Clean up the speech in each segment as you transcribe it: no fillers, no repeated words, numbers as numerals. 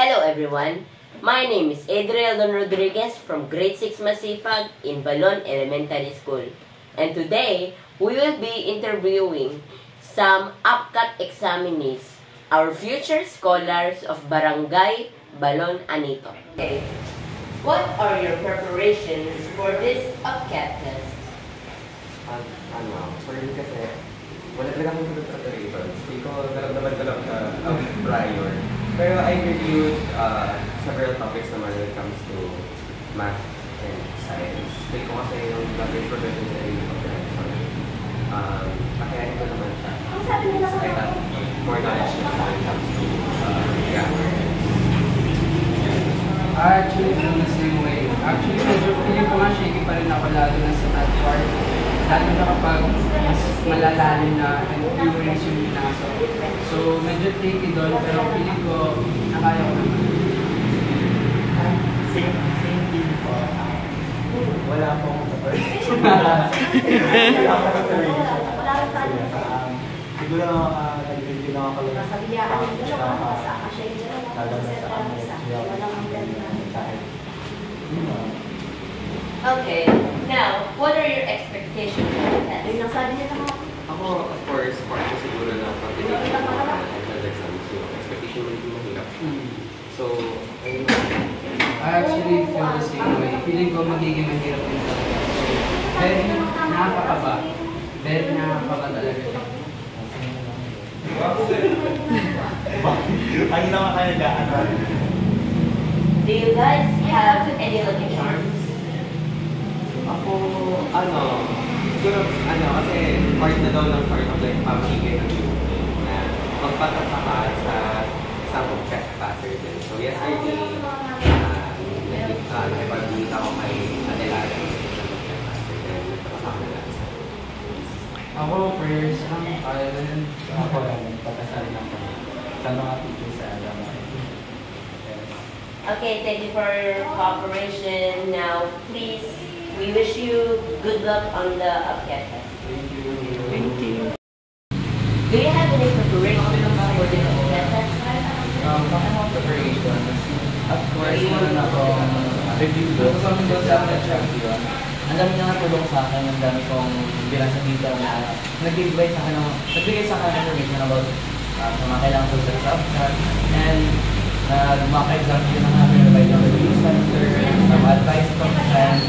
Hello everyone, my name is Adriel Don Rodriguez from Grade 6 Masipag in Balon Elementary School. And today, we will be interviewing some UPCAT examinees, our future scholars of Barangay Balon Anito. Okay, what are your preparations for this UPCAT test? For yun kasi, wala talaga akong good preparations. Hindi ko naramdaman ko lang siya prior. Pero I reviewed several topics naman when it comes to math and science. Hindi ko kasi yung language progression sa yung comprehension. Pakayanin ko naman siya. I have more knowledge when it comes to grammar. Actually, in the same way. Actually, medyo feeling ko nga shaky pa rin ako lalo na sa math part. Lalo na kapag mas malalalim na and theories yung pinasok. So, medyo tricky doon, pero feeling ko nakaya ko naman. Same thing po. Wala po akong preparation. Siguro nag-review lang ako lang. Okay, now, what are your expectations for the test? Ako, of course, part ko siguro na pag-ibig ng mga exams. Yung expectation mo hindi mahirap. So, ayun na. I actually feel the same way. Feeling ko magiging mahirap din talaga. Very nakakaba. Very nakakaba talaga. Ay naman kayo nag-aaral. Do you guys have any lucky charms? Ako, siguro, kasi part na daw ng part of like pamigay ng YouTube na magpataka ka sa isang object passer din. So yesterday, nakipag-meet ako kay Adelada ng isang object passer din. Nagpapasama na natin sa Ako, first, Ireland. Ako lang, pagkasal lang po. Sa mga teachers sa alam. Okay, thank you for your cooperation. Now, please, we wish you good luck on the UPCAT test. Thank you. Do you have any preparation for the UPCAT test? Talking about preparation, of course, meron akong review book sa Exam Champion. Ang dami na natulong sa akin, ang dami kong binasa dito na nagbigay sa akin ng information about sa mga kailangan ko sa UPCAT. And mock exam din ang aking by the review center, advice from friends,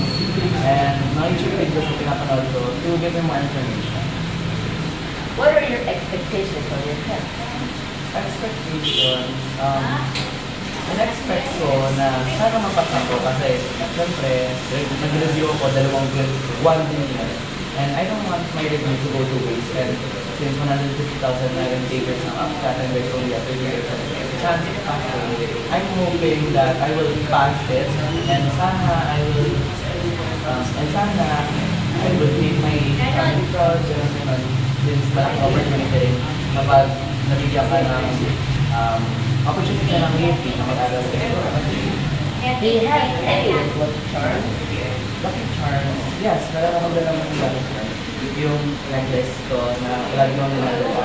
and mga YouTube videos na pinapanood ko to give me more information. What are your expectations for your test? Expectations, in-expect ko na sana mapasa ko kasi siyempre nag-review ako dalawang grade 1 din yun. And I don't want my review to go to waste. And since 150,000 na yung takers ng UPCAT and there's only a 30% chance of passing, I'm hoping that I will pass it and sana I will make my family proud and since malaking opportunity rin kapag nabigyan ka ng opportunity ng EFP na mag-aral ka. Do you have any lucky charms? Lucky charms? Yes, meron akong dalawang lucky charms. Yung necklace ko na lagi ko nilalala.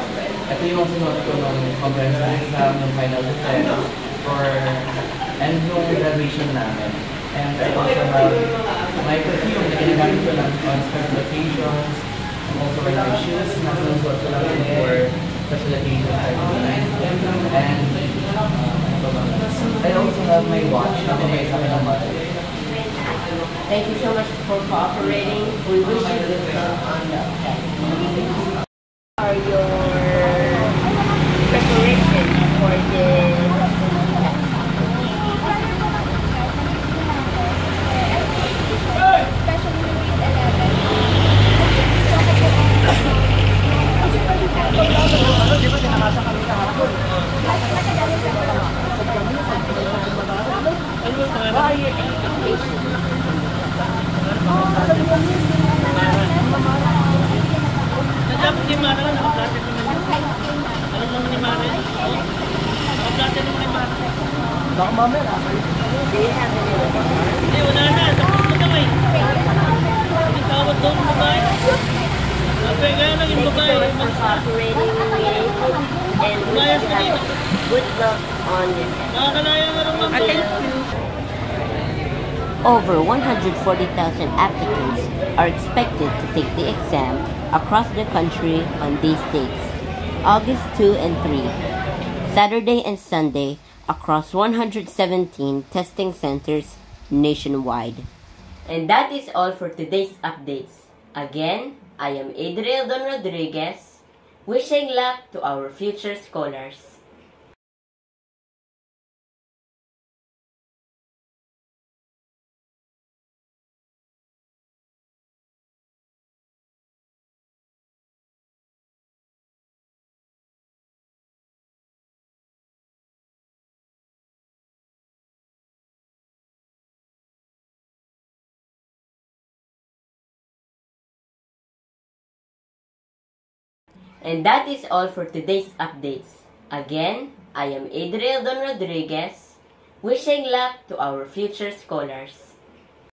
Ito yung sinuot ko nung comprehensive exam, nung final defense, and nung graduation namin. And I also have my perfume na ginagamit ko lang on special occasions. Also my shoes na sinusuot ko lang for special occasions. And I also have my watch na binigay sa akin ng mother. Thank you so much for cooperating. We wish you good luck on the UPCAT. What are your preparations for this test? What are your expectations? Dapat ni Mara, naka-platin naman yun. Alam naman ni Mara yun. Naka-platin naman ni Mara. Baka mamaya. Do you have any lucky charms? Hindi, wala na. Tapos mo na eh. May tawad doon mo ba? Okay, kaya lang yung Thank you babae. so much for cooperating with me, and wish Umayos you ka have din. good luck on your test. Nakakalaya nga rin, ma'am. Over 140,000 applicants are expected to take the exam across the country on these dates, August 2 and 3, Saturday and Sunday, across 117 testing centers nationwide. And that is all for today's updates. Again, I am Adriel Don Rodriguez, wishing luck to our future scholars. And that is all for today's updates. Again, I am Adriel Don Rodriguez, wishing luck to our future scholars.